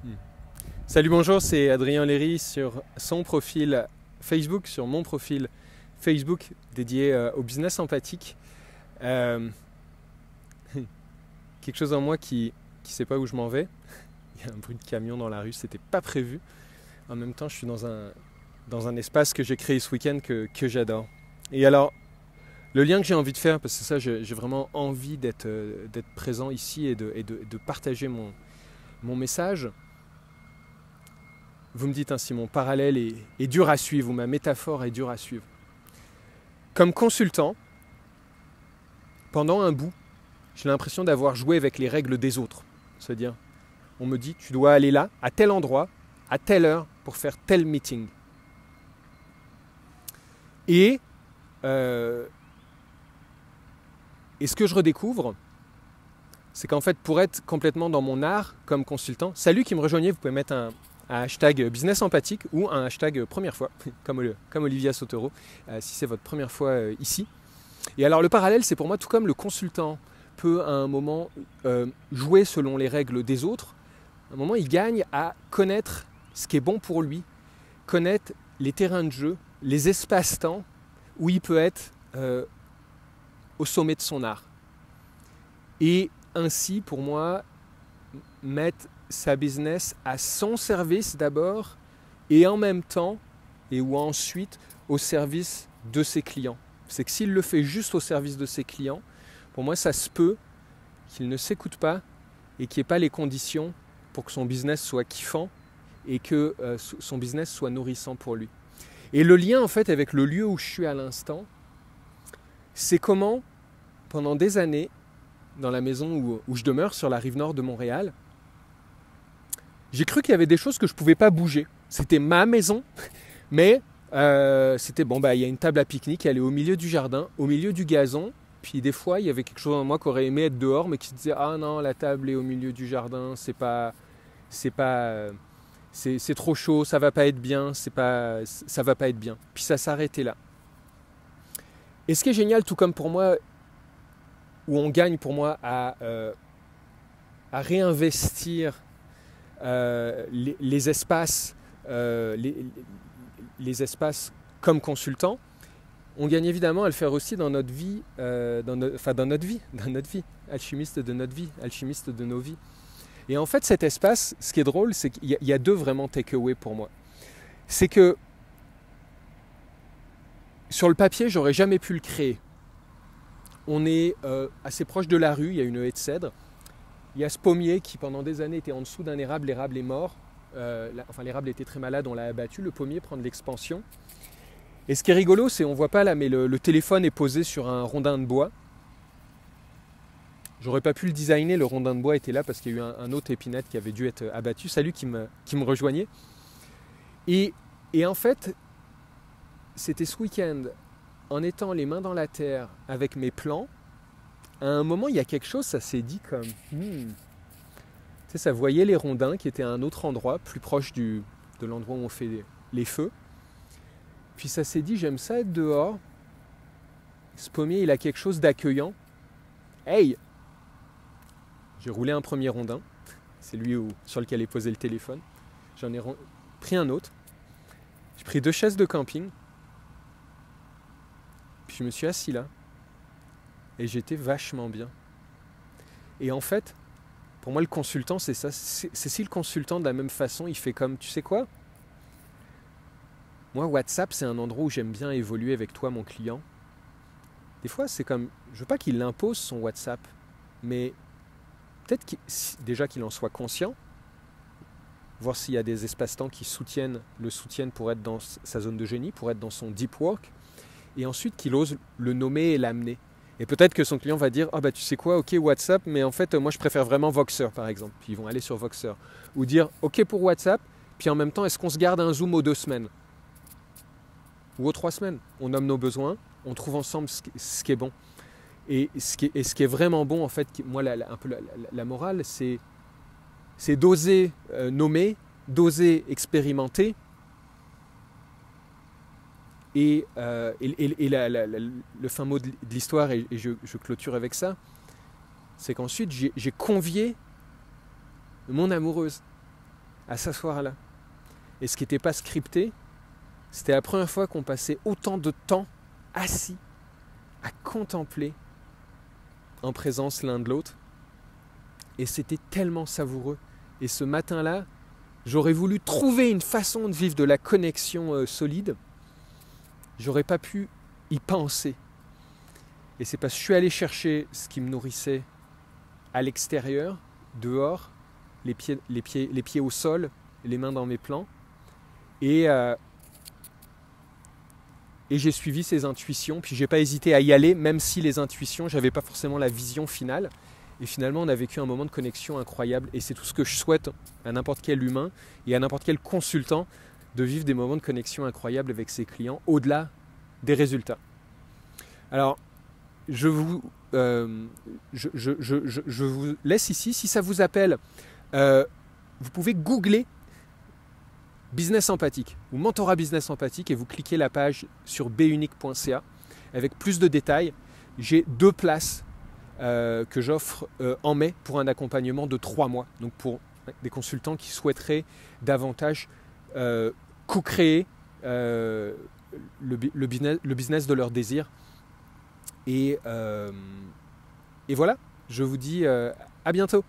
Hmm. Salut, bonjour, c'est Adrien Léry sur son profil Facebook, sur mon profil Facebook dédié au business empathique. Euh, Quelque chose en moi qui sait pas où je m'en vais. Il y a un bruit de camion dans la rue, c'était pas prévu. En même temps, je suis dans un espace que j'ai créé ce week-end que j'adore. Et alors, le lien que j'ai envie de faire, parce que ça, j'ai vraiment envie d'être présent ici et de partager mon message. Vous me dites si mon parallèle est dur à suivre ou ma métaphore est dure à suivre. Comme consultant, pendant un bout, j'ai l'impression d'avoir joué avec les règles des autres. C'est-à-dire, on me dit, tu dois aller là, à tel endroit, à telle heure, pour faire tel meeting. Et ce que je redécouvre, c'est qu'en fait, pour être complètement dans mon art comme consultant, salut qui me rejoignez, vous pouvez mettre un hashtag business empathique ou un hashtag première fois, comme Olivia Sotero, si c'est votre première fois ici. Et alors le parallèle, c'est pour moi tout comme le consultant peut à un moment jouer selon les règles des autres, à un moment il gagne à connaître ce qui est bon pour lui, connaître les terrains de jeu, les espaces-temps où il peut être au sommet de son art. Et ainsi, pour moi, mettre sa business à son service d'abord et en même temps, et ou ensuite, au service de ses clients. C'est que s'il le fait juste au service de ses clients, pour moi, ça se peut qu'il ne s'écoute pas et qu'il n'y ait pas les conditions pour que son business soit kiffant et que son business soit nourrissant pour lui. Et le lien, en fait, avec le lieu où je suis à l'instant, c'est comment, pendant des années, dans la maison où je demeure, sur la rive nord de Montréal, j'ai cru qu'il y avait des choses que je ne pouvais pas bouger. C'était ma maison, mais c'était bon, il y a une table à pique-nique, elle est au milieu du jardin, au milieu du gazon. Puis des fois, il y avait quelque chose en moi qui aurait aimé être dehors, mais qui se disait ah non, la table est au milieu du jardin, c'est trop chaud, ça va pas être bien, ça va pas être bien. Puis ça s'arrêtait là. Et ce qui est génial, tout comme pour moi, où on gagne pour moi à réinvestir les espaces, les espaces comme consultant, on gagne évidemment à le faire aussi dans notre vie, dans notre vie, alchimiste de notre vie, alchimiste de nos vies. Et en fait, cet espace, ce qui est drôle, c'est qu'il y a deux vraiment take-away pour moi. C'est que sur le papier, j'aurais jamais pu le créer. On est assez proche de la rue, il y a une haie de cèdre. Il y a ce pommier qui pendant des années était en dessous d'un érable, l'érable est mort. L'érable était très malade, on l'a abattu, le pommier prend de l'expansion. Et ce qui est rigolo, c'est, on ne voit pas là, mais le téléphone est posé sur un rondin de bois. J'aurais pas pu le designer, le rondin de bois était là parce qu'il y a eu un autre épinette qui avait dû être abattu. Salut qui me rejoignait. Et en fait, c'était ce week-end, en étant les mains dans la terre avec mes plans, à un moment, il y a quelque chose, ça s'est dit comme... Tu sais, ça voyait les rondins qui étaient à un autre endroit, plus proche de l'endroit où on fait les feux. Puis ça s'est dit, j'aime ça être dehors. Ce pommier, il a quelque chose d'accueillant. Hey! J'ai roulé un premier rondin. C'est lui sur lequel est posé le téléphone. J'en ai pris un autre. J'ai pris 2 chaises de camping. Puis je me suis assis là. Et j'étais vachement bien. Et en fait, pour moi, le consultant, c'est ça. C'est si le consultant, de la même façon, il fait comme, tu sais quoi? Moi, WhatsApp, c'est un endroit où j'aime bien évoluer avec toi, mon client. Des fois, c'est comme, je veux pas qu'il impose son WhatsApp, mais peut-être déjà qu'il en soit conscient, voir s'il y a des espaces-temps qui le soutiennent pour être dans sa zone de génie, pour être dans son deep work, et ensuite qu'il ose le nommer et l'amener. Et peut-être que son client va dire « Ah tu sais quoi, ok WhatsApp, mais en fait moi je préfère vraiment Voxer par exemple. » Puis ils vont aller sur Voxer. Ou dire « Ok pour WhatsApp, puis en même temps est-ce qu'on se garde un Zoom aux 2 semaines ?» Ou aux 3 semaines. On nomme nos besoins, on trouve ensemble ce qui est bon. Et ce qui est vraiment bon en fait, moi un peu la morale, c'est d'oser nommer, d'oser expérimenter. Et le fin mot de l'histoire, et je clôture avec ça, c'est qu'ensuite j'ai convié mon amoureuse. à s'asseoir là. Et ce qui n'était pas scripté, c'était la première fois qu'on passait autant de temps assis à contempler en présence l'un de l'autre. Et c'était tellement savoureux. Et ce matin-là, j'aurais voulu trouver une façon de vivre de la connexion solide. J'aurais pas pu y penser. Et c'est parce que je suis allé chercher ce qui me nourrissait à l'extérieur, dehors, les pieds au sol, les mains dans mes plans. Et j'ai suivi ces intuitions, puis j'ai pas hésité à y aller, même si les intuitions, j'avais pas forcément la vision finale. Et finalement, on a vécu un moment de connexion incroyable. Et c'est tout ce que je souhaite à n'importe quel humain et à n'importe quel consultant, de vivre des moments de connexion incroyables avec ses clients, au-delà des résultats. Alors, je vous laisse ici. Si ça vous appelle, vous pouvez googler business empathique ou mentorat business empathique et vous cliquez la page sur bunique.ca avec plus de détails. J'ai 2 places que j'offre en mai pour un accompagnement de 3 mois. Donc pour des consultants qui souhaiteraient davantage co-créer le business de leur désir. Et voilà, je vous dis à bientôt.